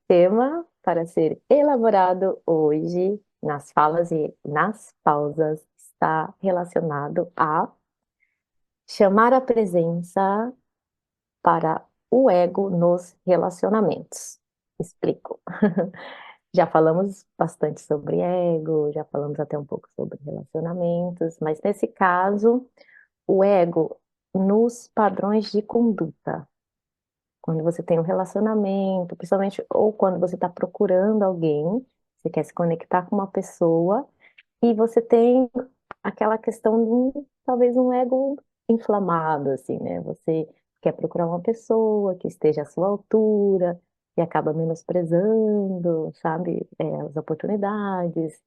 tema para ser elaborado hoje nas falas e nas pausas está relacionado a chamar a presença para o ego nos relacionamentos. Explico. Já falamos bastante sobre ego, já falamos até um pouco sobre relacionamentos, mas nesse caso, o ego nos padrões de conduta. Quando você tem um relacionamento, principalmente, ou quando você está procurando alguém, você quer se conectar com uma pessoa, e você tem aquela questão de talvez um ego inflamado, assim, né? Você quer procurar uma pessoa que esteja à sua altura e acaba menosprezando, sabe, as oportunidades.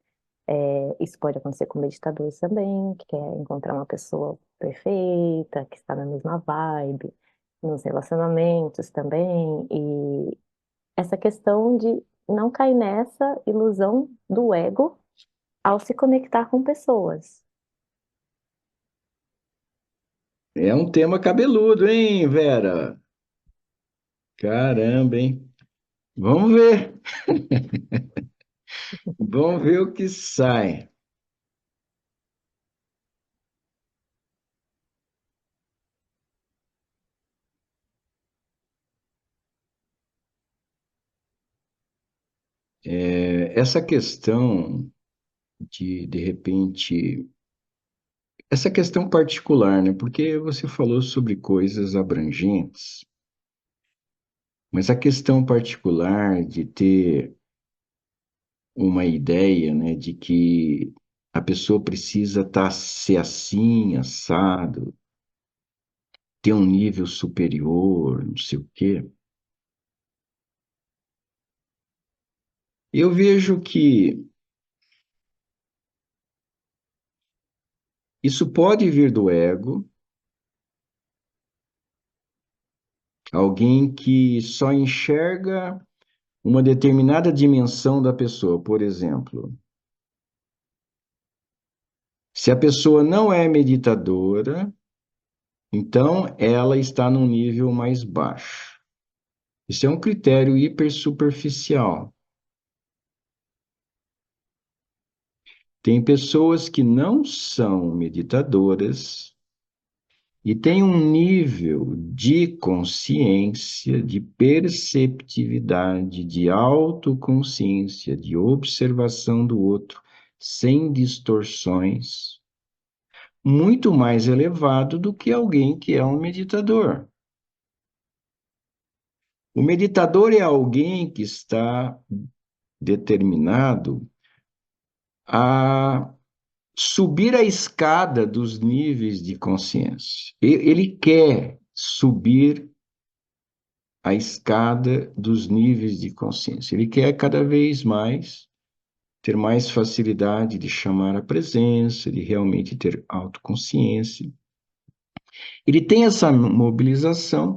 Isso pode acontecer com meditadores também, que quer encontrar uma pessoa perfeita, que está na mesma vibe, nos relacionamentos também, e essa questão de não cair nessa ilusão do ego ao se conectar com pessoas. É um tema cabeludo, hein, Vera? Caramba, hein? Vamos ver. Vamos ver o que sai. Essa questão de repente, essa questão particular, né? Porque você falou sobre coisas abrangentes, mas a questão particular de ter uma ideia, né, de que a pessoa precisa ser assim, assado, ter um nível superior, não sei o quê. Eu vejo que isso pode vir do ego, alguém que só enxerga uma determinada dimensão da pessoa. Por exemplo, se a pessoa não é meditadora, então ela está num nível mais baixo. Isso é um critério hipersuperficial. Tem pessoas que não são meditadoras e têm um nível de consciência, de perceptividade, de autoconsciência, de observação do outro, sem distorções, muito mais elevado do que alguém que é um meditador. O meditador é alguém que está determinado a subir a escada dos níveis de consciência. Ele quer subir a escada dos níveis de consciência. Ele quer cada vez mais ter mais facilidade de chamar a presença, de realmente ter autoconsciência. Ele tem essa mobilização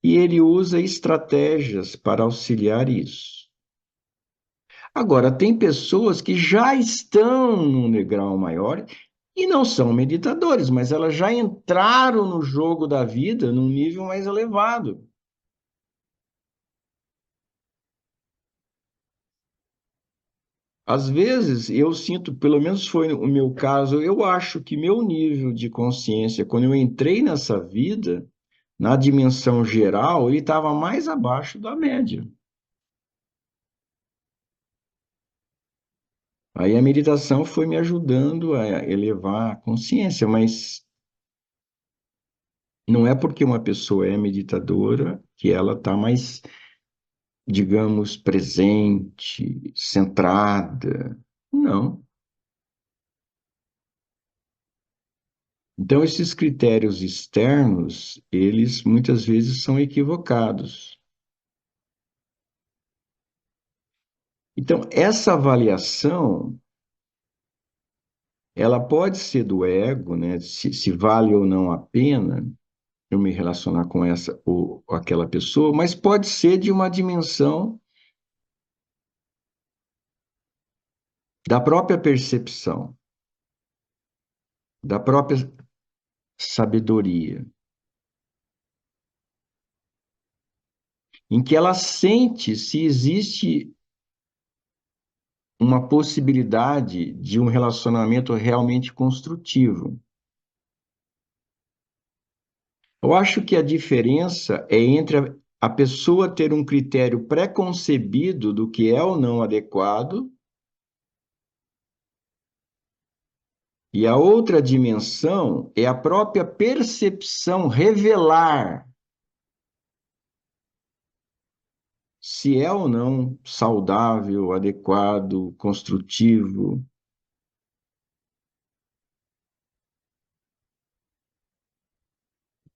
e ele usa estratégias para auxiliar isso. Agora, tem pessoas que já estão num degrau maior e não são meditadores, mas elas já entraram no jogo da vida num nível mais elevado. Às vezes, eu sinto, pelo menos foi o meu caso, eu acho que meu nível de consciência, quando eu entrei nessa vida, na dimensão geral, ele estava mais abaixo da média. Aí a meditação foi me ajudando a elevar a consciência, mas não é porque uma pessoa é meditadora que ela está mais, digamos, presente, centrada. Não. Então, esses critérios externos, eles muitas vezes são equivocados. Então, essa avaliação, ela pode ser do ego, né? Se vale ou não a pena eu me relacionar com essa ou aquela pessoa, mas pode ser de uma dimensão da própria percepção, da própria sabedoria. em que ela sente se existe uma possibilidade de um relacionamento realmente construtivo. Eu acho que a diferença é entre a pessoa ter um critério pré-concebido do que é ou não adequado, e a outra dimensão é a própria percepção revelar se é ou não saudável, adequado, construtivo.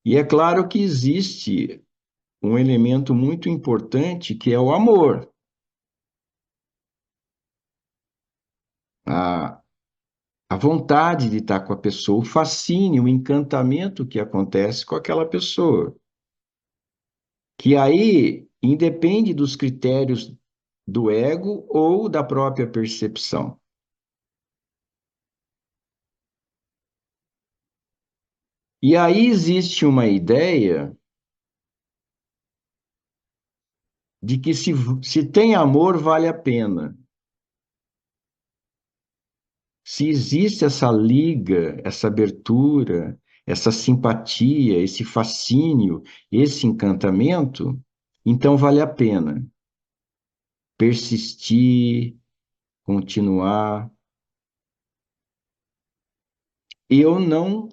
E é claro que existe um elemento muito importante que é o amor. A, a vontade de estar com a pessoa, o fascínio, o encantamento que acontece com aquela pessoa. Que aí independe dos critérios do ego ou da própria percepção. E aí existe uma ideia de que se tem amor, vale a pena. Se existe essa liga, essa abertura, essa simpatia, esse fascínio, esse encantamento, então vale a pena persistir, continuar. Eu não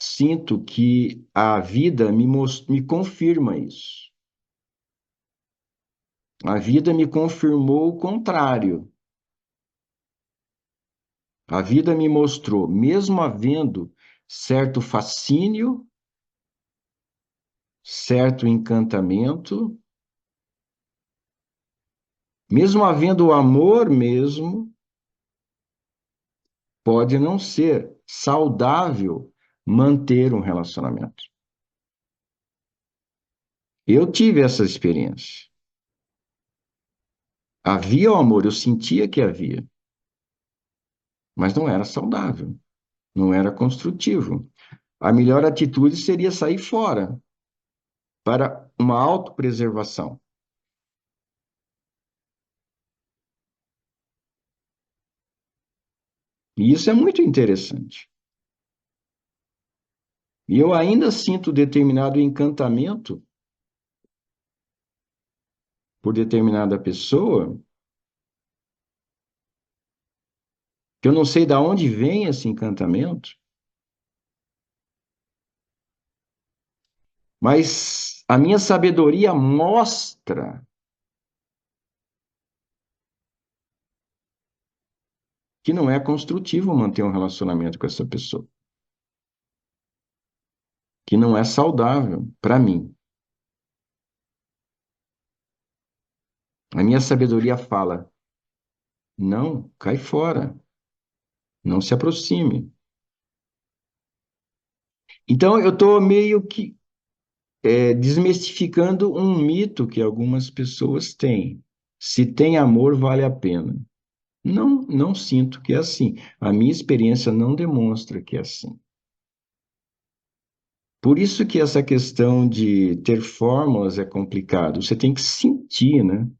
sinto que a vida me confirma isso. A vida me confirmou o contrário. A vida me mostrou, mesmo havendo certo fascínio, certo encantamento, mesmo havendo amor mesmo, pode não ser saudável manter um relacionamento. Eu tive essa experiência. Havia o amor, eu sentia que havia, mas não era saudável, não era construtivo. A melhor atitude seria sair fora para uma autopreservação. E isso é muito interessante. E eu ainda sinto determinado encantamento por determinada pessoa, que eu não sei de onde vem esse encantamento, mas a minha sabedoria mostra que não é construtivo manter um relacionamento com essa pessoa, que não é saudável para mim. A minha sabedoria fala: não, cai fora, não se aproxime. Então eu estou meio que desmistificando um mito que algumas pessoas têm. Se tem amor, vale a pena. Não, não sinto que é assim. A minha experiência não demonstra que é assim. Por isso que essa questão de ter fórmulas é complicado. Você tem que sentir, né?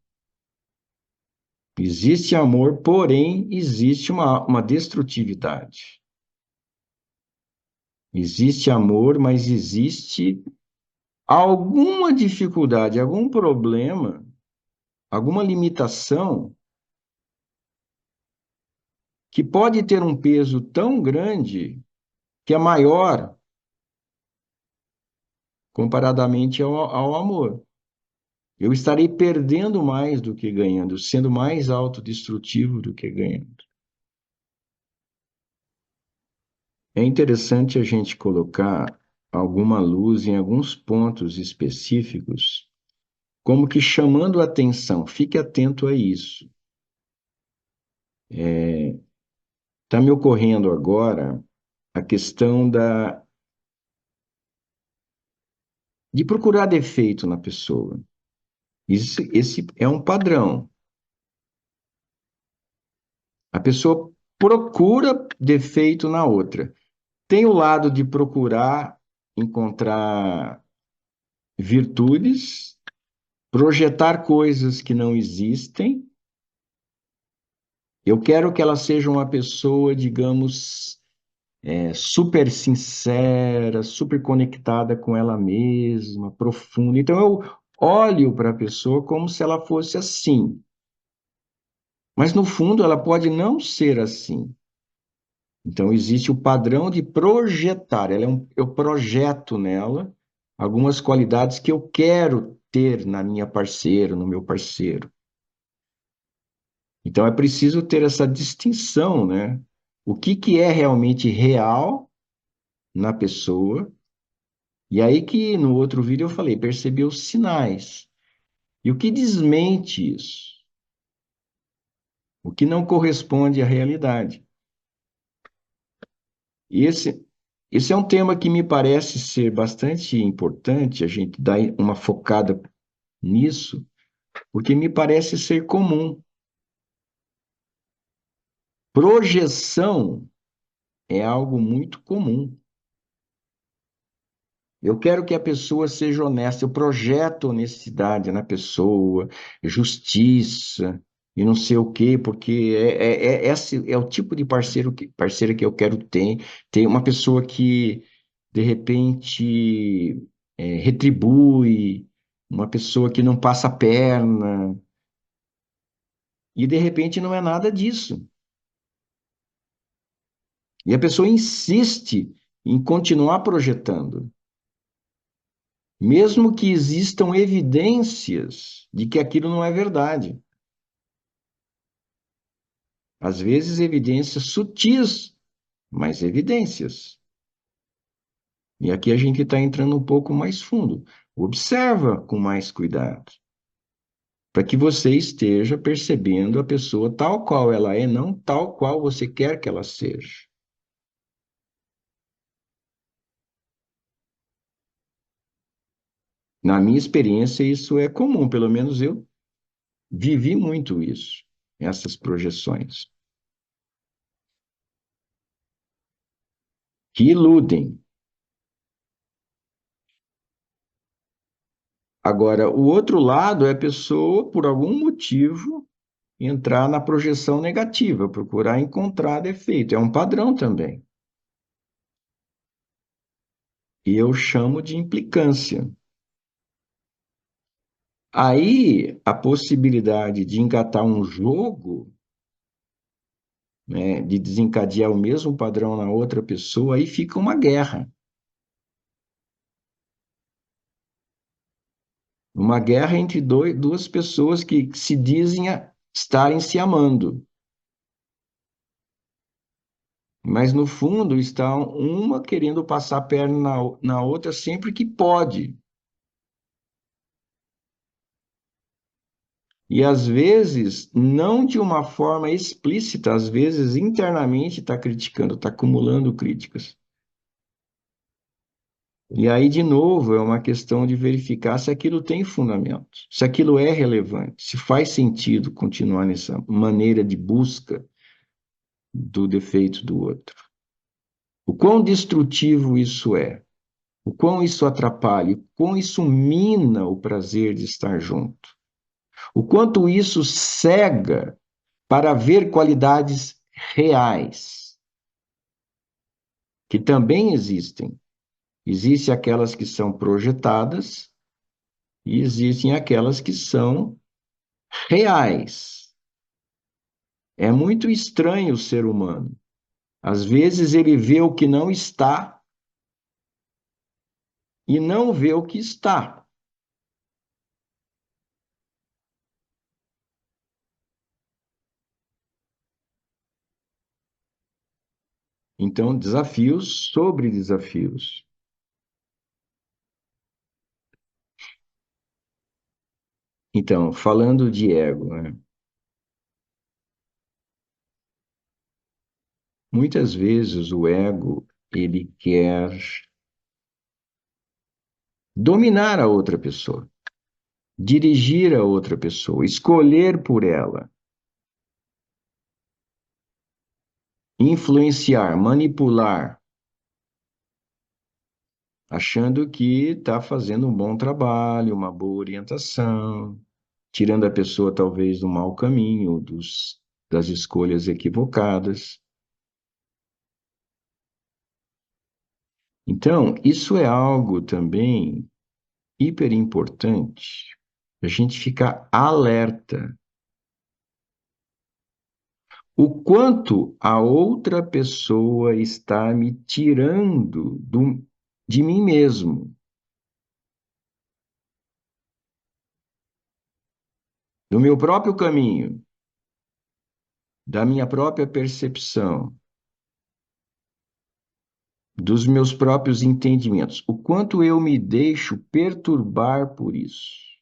Existe amor, porém existe uma destrutividade. Existe amor, mas existe alguma dificuldade, algum problema, alguma limitação que pode ter um peso tão grande que é maior comparadamente ao amor. Eu estarei perdendo mais do que ganhando, sendo mais autodestrutivo do que ganhando. É interessante a gente colocar alguma luz em alguns pontos específicos, como que chamando a atenção, fique atento a isso. Está me ocorrendo agora a questão de procurar defeito na pessoa. Esse é um padrão. A pessoa procura defeito na outra. Tem o lado de procurar encontrar virtudes, projetar coisas que não existem. Eu quero que ela seja uma pessoa, digamos, super sincera, super conectada com ela mesma, profunda. Então eu olho para a pessoa como se ela fosse assim, mas no fundo ela pode não ser assim. Então existe o padrão de projetar. Eu projeto nela algumas qualidades que eu quero ter na minha parceira, no meu parceiro. Então é preciso ter essa distinção, né? O que que é realmente real na pessoa. E aí que no outro vídeo eu falei, perceber os sinais. E o que desmente isso? O que não corresponde à realidade? E esse é um tema que me parece ser bastante importante, a gente dar uma focada nisso, porque me parece ser comum. Projeção é algo muito comum. Eu quero que a pessoa seja honesta, eu projeto honestidade na pessoa, justiça e não sei o quê, porque esse é o tipo de parceira que eu quero ter uma pessoa que, de repente, retribui, uma pessoa que não passa a perna, e de repente não é nada disso. E a pessoa insiste em continuar projetando. Mesmo que existam evidências de que aquilo não é verdade. Às vezes, evidências sutis, mas evidências. E aqui a gente está entrando um pouco mais fundo. Observa com mais cuidado, para que você esteja percebendo a pessoa tal qual ela é, não tal qual você quer que ela seja. Na minha experiência, isso é comum, pelo menos eu vivi muito isso, essas projeções, que iludem. Agora, o outro lado é a pessoa, por algum motivo, entrar na projeção negativa, procurar encontrar defeito. É um padrão também. E eu chamo de implicância. Aí, a possibilidade de engatar um jogo, né, de desencadear o mesmo padrão na outra pessoa, aí fica uma guerra. Uma guerra entre duas pessoas que se dizem estarem se amando. Mas no fundo está uma querendo passar a perna na outra sempre que pode. E às vezes, não de uma forma explícita, às vezes internamente está criticando, está acumulando críticas. E aí, de novo, é uma questão de verificar se aquilo tem fundamento, se aquilo é relevante, se faz sentido continuar nessa maneira de busca do defeito do outro. O quão destrutivo isso é, o quão isso atrapalha, o quão isso mina o prazer de estar junto, o quanto isso cega para ver qualidades reais, que também existem. Existem aquelas que são projetadas e existem aquelas que são reais. É muito estranho o ser humano. Às vezes ele vê o que não está e não vê o que está. Então, desafios sobre desafios. Então, falando de ego, né? Muitas vezes o ego ele quer dominar a outra pessoa, dirigir a outra pessoa, escolher por ela, influenciar, manipular. achando que está fazendo um bom trabalho, uma boa orientação, tirando a pessoa talvez do mau caminho, das escolhas equivocadas. Então, isso é algo também hiper importante, a gente ficar alerta. O quanto a outra pessoa está me tirando de mim mesmo, do meu próprio caminho, da minha própria percepção, dos meus próprios entendimentos. O quanto eu me deixo perturbar por isso,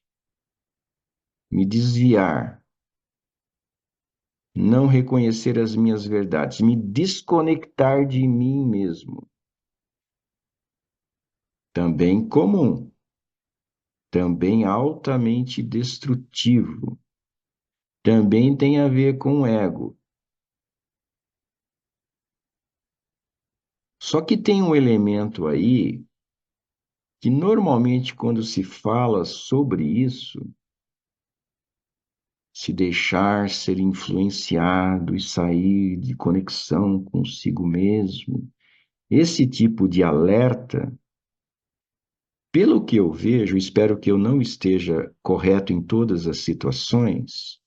me desviar, não reconhecer as minhas verdades, me desconectar de mim mesmo. Também comum, também altamente destrutivo, também tem a ver com o ego. Só que tem um elemento aí que normalmente quando se fala sobre isso, se deixar ser influenciado e sair de conexão consigo mesmo, esse tipo de alerta, pelo que eu vejo, espero que eu não esteja correto em todas as situações,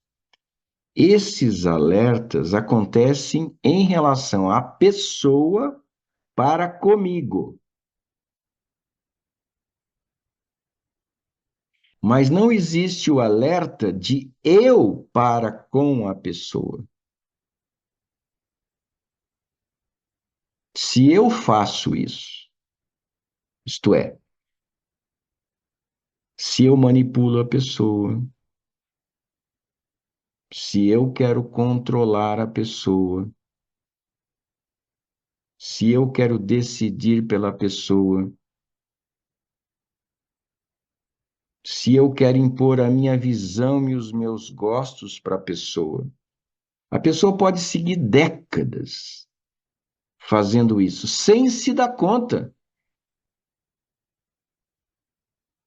esses alertas acontecem em relação à pessoa para comigo, mas não existe o alerta de eu para com a pessoa. Se eu faço isso, isto é, se eu manipulo a pessoa, se eu quero controlar a pessoa, se eu quero decidir pela pessoa, se eu quero impor a minha visão e os meus gostos para a pessoa pode seguir décadas fazendo isso, sem se dar conta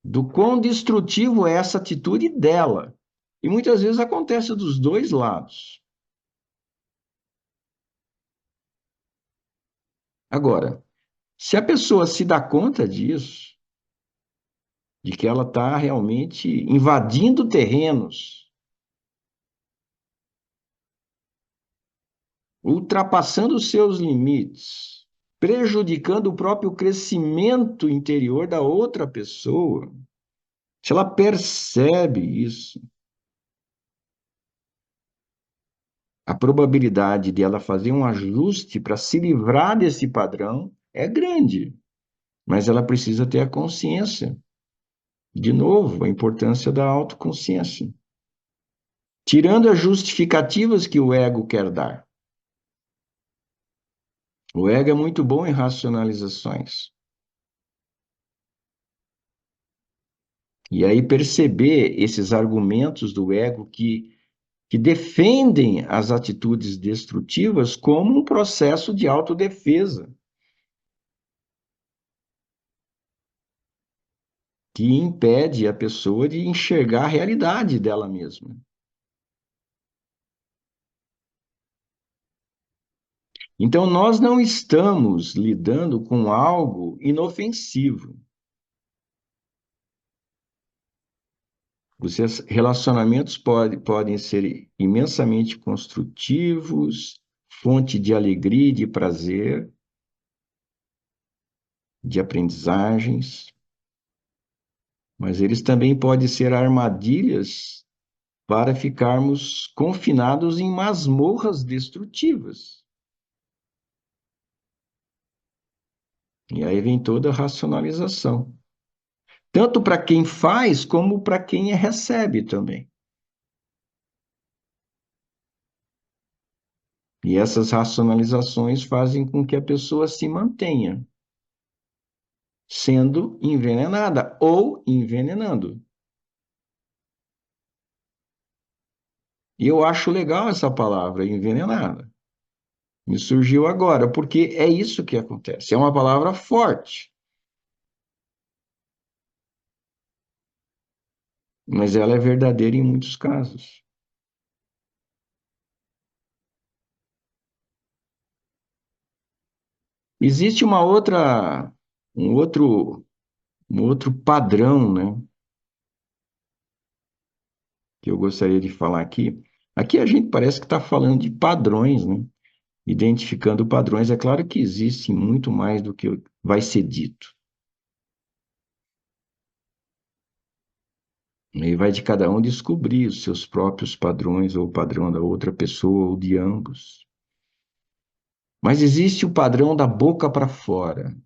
do quão destrutivo é essa atitude dela. E muitas vezes acontece dos dois lados. Agora, se a pessoa se dá conta disso, de que ela está realmente invadindo terrenos, ultrapassando os seus limites, prejudicando o próprio crescimento interior da outra pessoa, se ela percebe isso, a probabilidade de ela fazer um ajuste para se livrar desse padrão é grande, mas ela precisa ter a consciência. De novo, a importância da autoconsciência. Tirando as justificativas que o ego quer dar. O ego é muito bom em racionalizações. E aí perceber esses argumentos do ego que defendem as atitudes destrutivas como um processo de autodefesa, que impede a pessoa de enxergar a realidade dela mesma. Então, nós não estamos lidando com algo inofensivo. Os relacionamentos podem ser imensamente construtivos, fonte de alegria e de prazer, de aprendizagens, mas eles também podem ser armadilhas para ficarmos confinados em masmorras destrutivas. E aí vem toda a racionalização, tanto para quem faz como para quem recebe também. E essas racionalizações fazem com que a pessoa se mantenha sendo envenenada ou envenenando. E eu acho legal essa palavra, envenenada. Me surgiu agora, porque é isso que acontece. É uma palavra forte. mas ela é verdadeira em muitos casos. Existe um outro, um outro padrão, né, que eu gostaria de falar aqui. Aqui a gente parece que está falando de padrões, né? Identificando padrões. É claro que existe muito mais do que vai ser dito. E vai de cada um descobrir os seus próprios padrões, ou o padrão da outra pessoa, ou de ambos. Mas existe o padrão da boca para fora.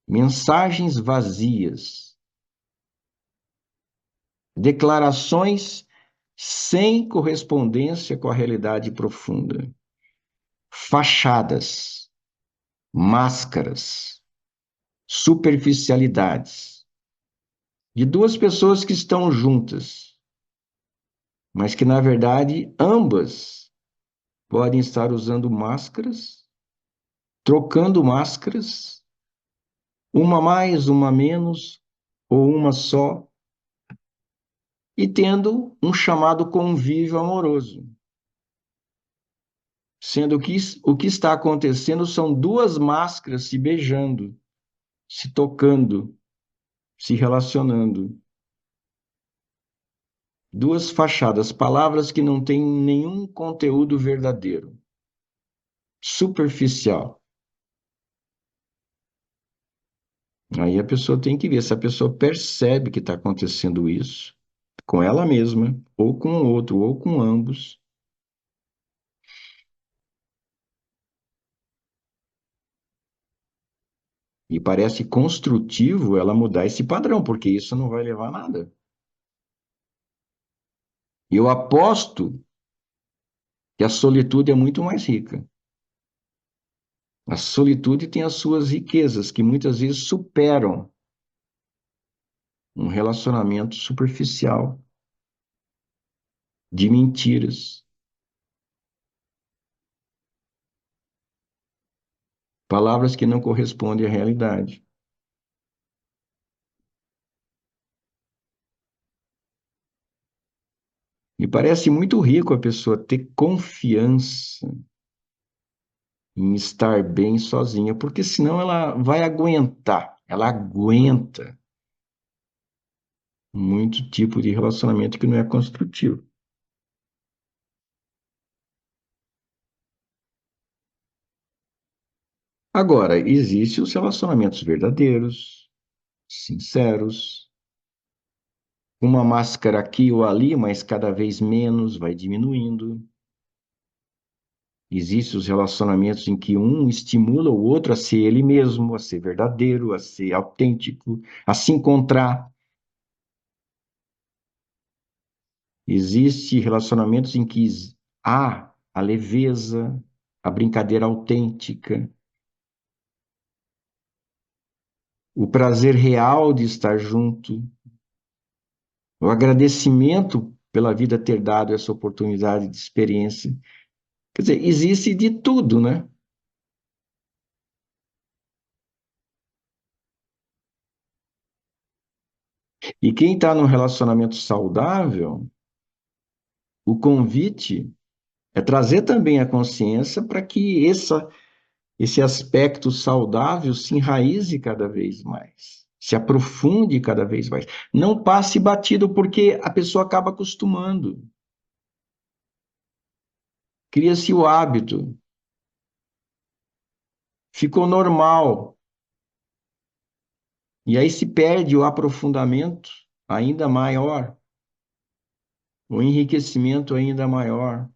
Mensagens vazias, declarações sem correspondência com a realidade profunda, fachadas, máscaras, superficialidades de duas pessoas que estão juntas, mas que na verdade ambas podem estar usando máscaras, trocando máscaras, uma mais, uma menos, ou uma só, e tendo um chamado convívio amoroso. Sendo que o que está acontecendo são duas máscaras se beijando, se tocando, se relacionando. Duas fachadas, palavras que não têm nenhum conteúdo verdadeiro, superficial. Aí a pessoa tem que ver se a pessoa percebe que está acontecendo isso com ela mesma, ou com o outro, ou com ambos. E parece construtivo ela mudar esse padrão, porque isso não vai levar a nada. E eu aposto que a solitude é muito mais rica. A solitude tem as suas riquezas, que muitas vezes superam um relacionamento superficial, de mentiras, palavras que não correspondem à realidade. Me parece muito rico a pessoa ter confiança em estar bem sozinha, porque senão ela vai aguentar, ela aguenta muito tipo de relacionamento que não é construtivo. Agora, existem os relacionamentos verdadeiros, sinceros, uma máscara aqui ou ali, mas cada vez menos, vai diminuindo. Existem os relacionamentos em que um estimula o outro a ser ele mesmo, a ser verdadeiro, a ser autêntico, a se encontrar. Existem relacionamentos em que há a leveza, a brincadeira autêntica, o prazer real de estar junto, o agradecimento pela vida ter dado essa oportunidade de experiência. Quer dizer, existe de tudo, né? E quem está num relacionamento saudável, o convite é trazer também a consciência para que esse aspecto saudável se enraize cada vez mais, se aprofunde cada vez mais. Não passe batido, porque a pessoa acaba acostumando. Cria-se o hábito, ficou normal, e aí se perde o aprofundamento ainda maior, o enriquecimento ainda maior.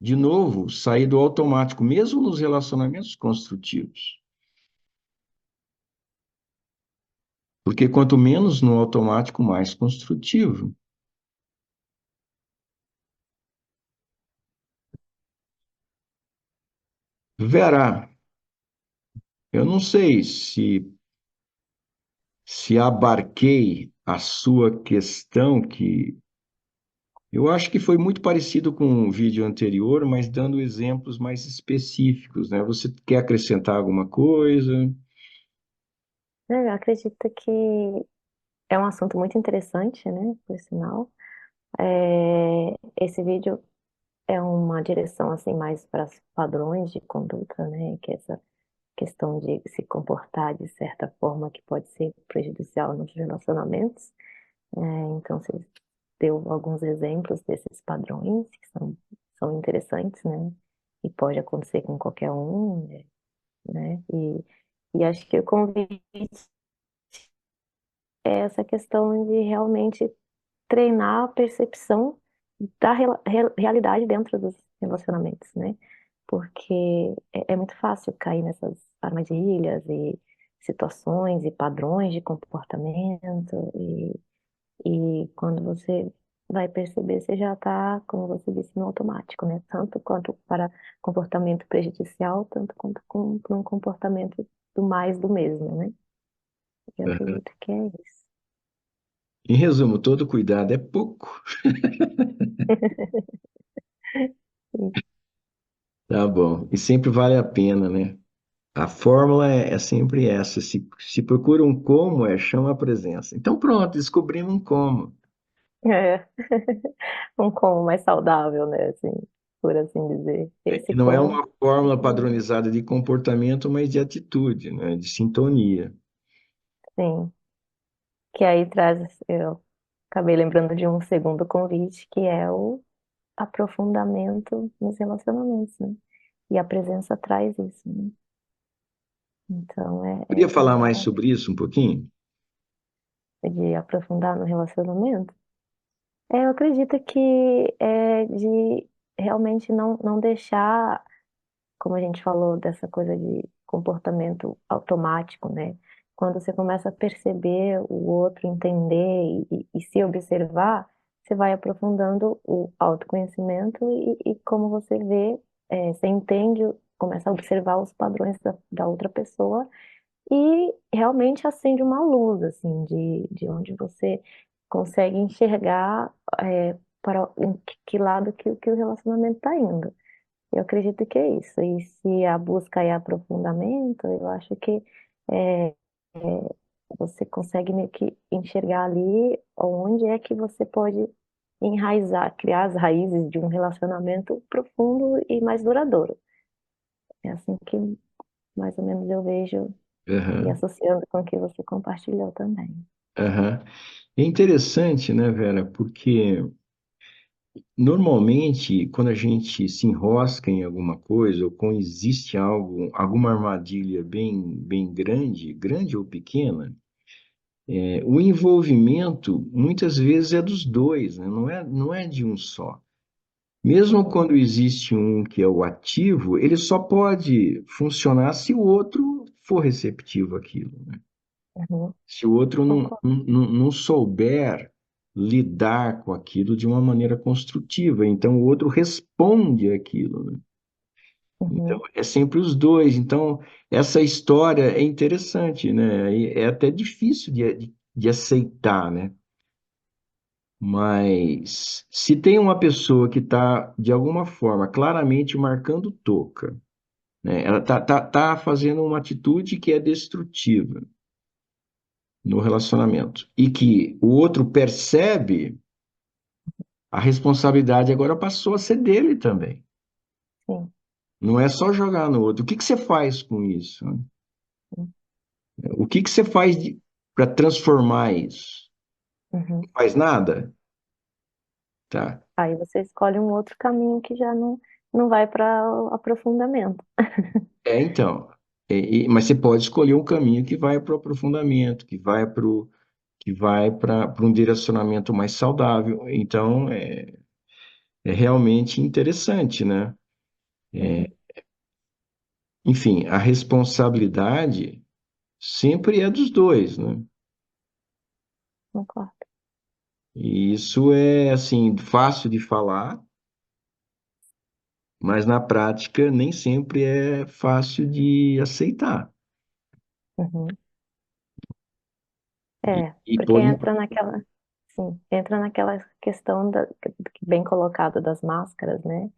De novo, sair do automático, mesmo nos relacionamentos construtivos. Porque quanto menos no automático, mais construtivo. Verá, eu não sei se abarquei a sua questão, que Eu acho que foi muito parecido com o vídeo anterior, mas dando exemplos mais específicos, né? Você quer acrescentar alguma coisa? Eu acredito que é um assunto muito interessante, né, por sinal. Esse vídeo é uma direção assim mais para os padrões de conduta, né, que é essa questão de se comportar de certa forma que pode ser prejudicial nos relacionamentos. Então, você deu alguns exemplos desses padrões que são interessantes, né? E pode acontecer com qualquer um, né? E acho que o convite é essa questão de realmente treinar a percepção da realidade dentro dos relacionamentos, né? Porque é muito fácil cair nessas armadilhas e situações e padrões de comportamento e quando você vai perceber, você já está, como você disse, no automático, né? Tanto quanto para comportamento prejudicial, tanto quanto para um comportamento do mais do mesmo, né? Eu Aham. acredito que é isso. Em resumo, todo cuidado é pouco. Tá bom. E sempre vale a pena, né? A fórmula é sempre essa. Se procura um como, chama a presença. Então pronto, descobrimos um como. É. Um como mais saudável, né? Assim, por assim dizer. Esse E não é como. uma fórmula padronizada de comportamento, mas de atitude, né? De sintonia. Sim. Que aí traz, eu acabei lembrando de um segundo convite, que é o aprofundamento nos relacionamentos, né? E a presença traz isso, né? Então, Podia falar mais sobre isso um pouquinho? de aprofundar no relacionamento. Eu acredito que é de realmente não deixar, como a gente falou, dessa coisa de comportamento automático, né? Quando você começa a perceber o outro, entender e se observar, você vai aprofundando o autoconhecimento e como você vê, você entende, começa a observar os padrões da outra pessoa e realmente acende uma luz, assim, de onde você consegue enxergar para em que lado que o relacionamento está indo. Eu acredito que é isso. E se a busca é aprofundamento, eu acho que é, é, você consegue meio que enxergar ali onde é que você pode enraizar, criar as raízes de um relacionamento profundo e mais duradouro. É assim que mais ou menos eu vejo e Aham, associando com o que você compartilhou também. aham. É interessante, né, Vera? Porque normalmente, quando a gente se enrosca em alguma coisa, ou quando existe algo, alguma armadilha bem grande, grande ou pequena, o envolvimento muitas vezes é dos dois, né? Não é de um só. Mesmo quando Uhum, existe um que é o ativo, ele só pode funcionar se o outro for receptivo àquilo, né? uhum, Se o outro concordo. não souber lidar com aquilo de uma maneira construtiva, então o outro responde àquilo, né? Então Uhum, é sempre os dois. Então essa história é interessante, né? E é até difícil de aceitar, né? Mas se tem uma pessoa que está, de alguma forma, claramente marcando toca, né? Ela tá fazendo uma atitude que é destrutiva no relacionamento e que o outro percebe, a responsabilidade agora passou a ser dele também. sim. Não é só jogar no outro. O que que você faz com isso? Uhum, O que que você faz para transformar isso? uhum. Não faz nada? Tá. Aí você escolhe um outro caminho que já não vai para aprofundamento. Então. Mas você pode escolher um caminho que vai para o aprofundamento, que vai para um direcionamento mais saudável. Então, é realmente interessante, né? Uhum, Enfim, a responsabilidade sempre é dos dois, né? concordo. E isso é, assim, fácil de falar, mas na prática nem sempre é fácil de aceitar. Uhum. E, É, e porque pôr em, entra naquela. sim. Entra naquela questão bem colocada das máscaras, né?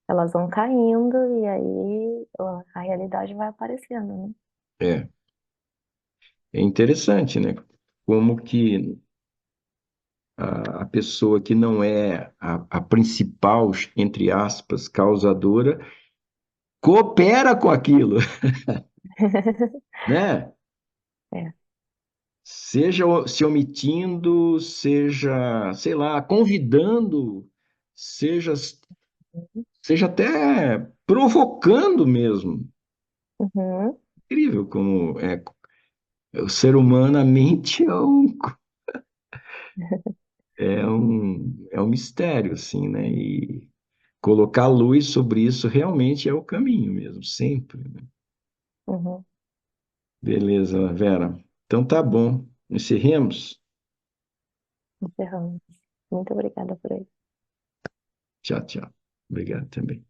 Elas vão caindo e aí ó, a realidade vai aparecendo, né? É, é interessante, né? Como que a pessoa que não é a principal, entre aspas, causadora, coopera com aquilo, né? É. Seja se omitindo, seja, sei lá, convidando, seja, seja até provocando mesmo. Uhum, Incrível como o ser humano, a mente é um mistério, assim, né? E colocar luz sobre isso realmente é o caminho mesmo, sempre, né? uhum. Beleza, Vera. Então tá bom. Encerremos? Encerramos. Muito obrigada por aí. Tchau, tchau. Obrigado também.